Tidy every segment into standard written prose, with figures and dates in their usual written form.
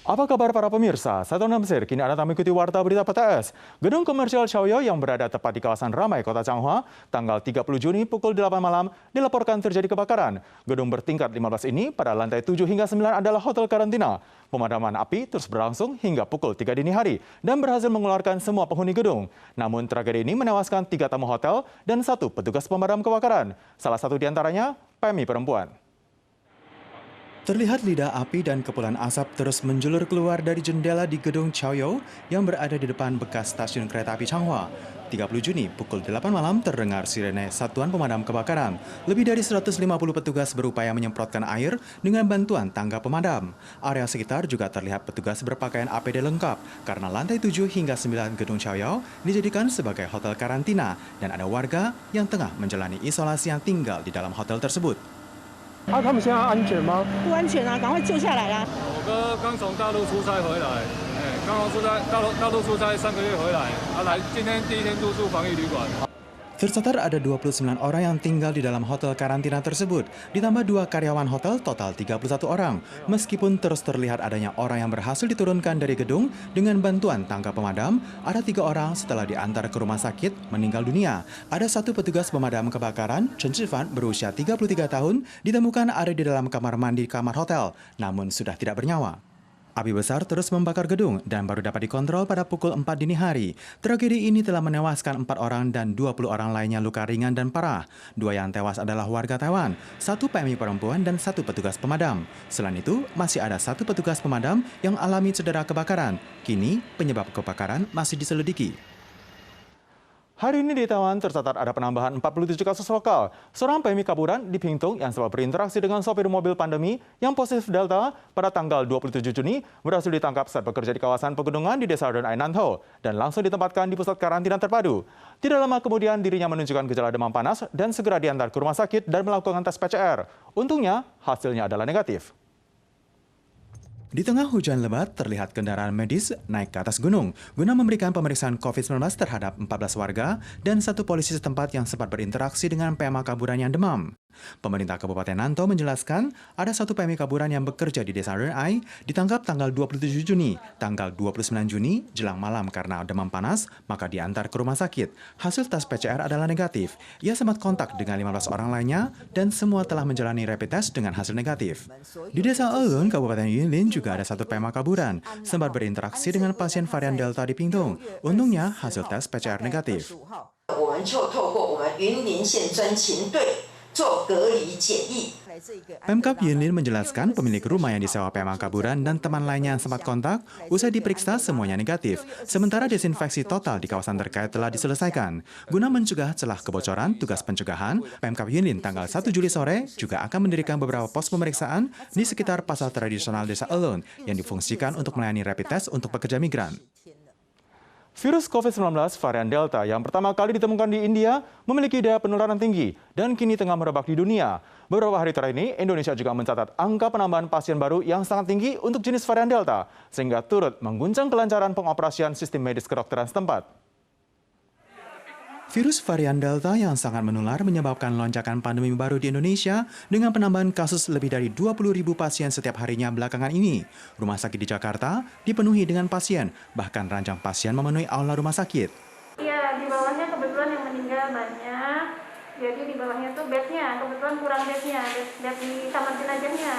Apa kabar para pemirsa? Saya Tom Namsir, kini Anda mengikuti Warta Berita PTS. Gedung komersial Chaoyou yang berada tepat di kawasan ramai Kota Changhua, tanggal 30 Juni pukul 8 malam, dilaporkan terjadi kebakaran. Gedung bertingkat 15 ini pada lantai 7 hingga 9 adalah hotel karantina. Pemadaman api terus berlangsung hingga pukul 3 dini hari dan berhasil mengeluarkan semua penghuni gedung. Namun tragedi ini menewaskan 3 tamu hotel dan 1 petugas pemadam kebakaran. Salah satu di antaranya PMI perempuan. Terlihat lidah api dan kepulan asap terus menjulur keluar dari jendela di gedung Chaoyou yang berada di depan bekas stasiun kereta api Changhua. 30 Juni pukul 8 malam terdengar sirene Satuan Pemadam Kebakaran. Lebih dari 150 petugas berupaya menyemprotkan air dengan bantuan tangga pemadam. Area sekitar juga terlihat petugas berpakaian APD lengkap karena lantai 7 hingga 9 gedung Chaoyou dijadikan sebagai hotel karantina dan ada warga yang tengah menjalani isolasi yang tinggal di dalam hotel tersebut. 他们现在安全吗？不安全啊，赶快救下来啦！我哥刚从大陆出差回来，刚从大陆出差3个月回来，今天第一天入住防疫旅馆。 Tercatat ada 29 orang yang tinggal di dalam hotel karantina tersebut, ditambah 2 karyawan hotel total 31 orang. Meskipun terus terlihat adanya orang yang berhasil diturunkan dari gedung dengan bantuan tangga pemadam, ada 3 orang setelah diantar ke rumah sakit meninggal dunia. Ada 1 petugas pemadam kebakaran, Chen Zhifan, berusia 33 tahun, ditemukan ada di dalam kamar mandi kamar hotel, namun sudah tidak bernyawa. Api besar terus membakar gedung dan baru dapat dikontrol pada pukul 4 dini hari. Tragedi ini telah menewaskan 4 orang dan 20 orang lainnya luka ringan dan parah. 2 yang tewas adalah warga Taiwan, 1 PMI perempuan dan 1 petugas pemadam. Selain itu, masih ada 1 petugas pemadam yang alami cedera kebakaran. Kini, penyebab kebakaran masih diselidiki. Hari ini di Taiwan tercatat ada penambahan 47 kasus lokal. Seorang PMI Kaburan di Pingtung yang sempat berinteraksi dengan sopir mobil pandemi yang positif Delta pada tanggal 27 Juni berhasil ditangkap saat bekerja di kawasan pegunungan di desa Renai Nantou dan langsung ditempatkan di pusat karantina terpadu. Tidak lama kemudian dirinya menunjukkan gejala demam panas dan segera diantar ke rumah sakit dan melakukan tes PCR. Untungnya hasilnya adalah negatif. Di tengah hujan lebat, terlihat kendaraan medis naik ke atas gunung guna memberikan pemeriksaan COVID-19 terhadap 14 warga dan 1 polisi setempat yang sempat berinteraksi dengan PMA Kaburan yang demam. Pemerintah Kabupaten Nantou menjelaskan ada 1 PMI Kaburan yang bekerja di Desa Renai ditangkap tanggal 27 Juni. Tanggal 29 Juni, jelang malam karena demam panas, maka diantar ke rumah sakit. Hasil tes PCR adalah negatif. Ia sempat kontak dengan 15 orang lainnya dan semua telah menjalani rapid test dengan hasil negatif. Di Desa Elun, Kabupaten Yunlin juga ada 1 PMA Kaburan, sempat berinteraksi dengan pasien varian Delta di Pingtung. Untungnya hasil tes PCR negatif. Pemkab Yunlin menjelaskan pemilik rumah yang disewa PMA Kaburan dan teman lainnya yang sempat kontak, usai diperiksa semuanya negatif. Sementara desinfeksi total di kawasan terkait telah diselesaikan. Guna mencegah celah kebocoran, tugas pencegahan, Pemkab Yunlin tanggal 1 Juli sore juga akan mendirikan beberapa pos pemeriksaan di sekitar pasar tradisional Desa Elun yang difungsikan untuk melayani rapid test untuk pekerja migran. Virus COVID-19 varian Delta yang pertama kali ditemukan di India memiliki daya penularan tinggi dan kini tengah merebak di dunia. Beberapa hari terakhir ini, Indonesia juga mencatat angka penambahan pasien baru yang sangat tinggi untuk jenis varian Delta, sehingga turut mengguncang kelancaran pengoperasian sistem medis kedokteran setempat. Virus varian Delta yang sangat menular menyebabkan lonjakan pandemi baru di Indonesia dengan penambahan kasus lebih dari 20.000 pasien setiap harinya belakangan ini. Rumah sakit di Jakarta dipenuhi dengan pasien, bahkan ranjang pasien memenuhi aula rumah sakit. Iya, di bawahnya kebetulan yang meninggal banyak. Jadi di bawahnya tuh bednya, kebetulan kurang bednya, bed di kamar jenazahnya.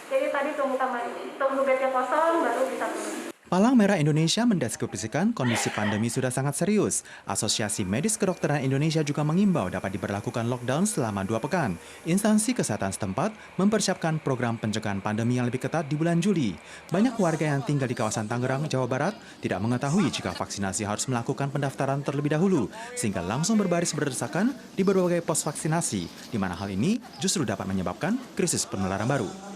Jadi tadi tunggu bednya kosong baru bisa turun. Palang Merah Indonesia mendeskripsikan kondisi pandemi sudah sangat serius. Asosiasi Medis Kedokteran Indonesia juga mengimbau dapat diberlakukan lockdown selama 2 pekan. Instansi kesehatan setempat mempersiapkan program pencegahan pandemi yang lebih ketat di bulan Juli. Banyak warga yang tinggal di kawasan Tangerang, Jawa Barat tidak mengetahui jika vaksinasi harus melakukan pendaftaran terlebih dahulu, sehingga langsung berbaris berdesakan di berbagai pos vaksinasi, di mana hal ini justru dapat menyebabkan krisis penularan baru.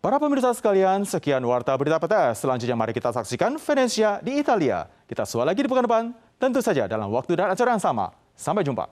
Para pemirsa sekalian, sekian Warta Berita PTS. Selanjutnya mari kita saksikan Venezia di Italia. Kita suara lagi di pekan depan, tentu saja dalam waktu dan acara yang sama. Sampai jumpa.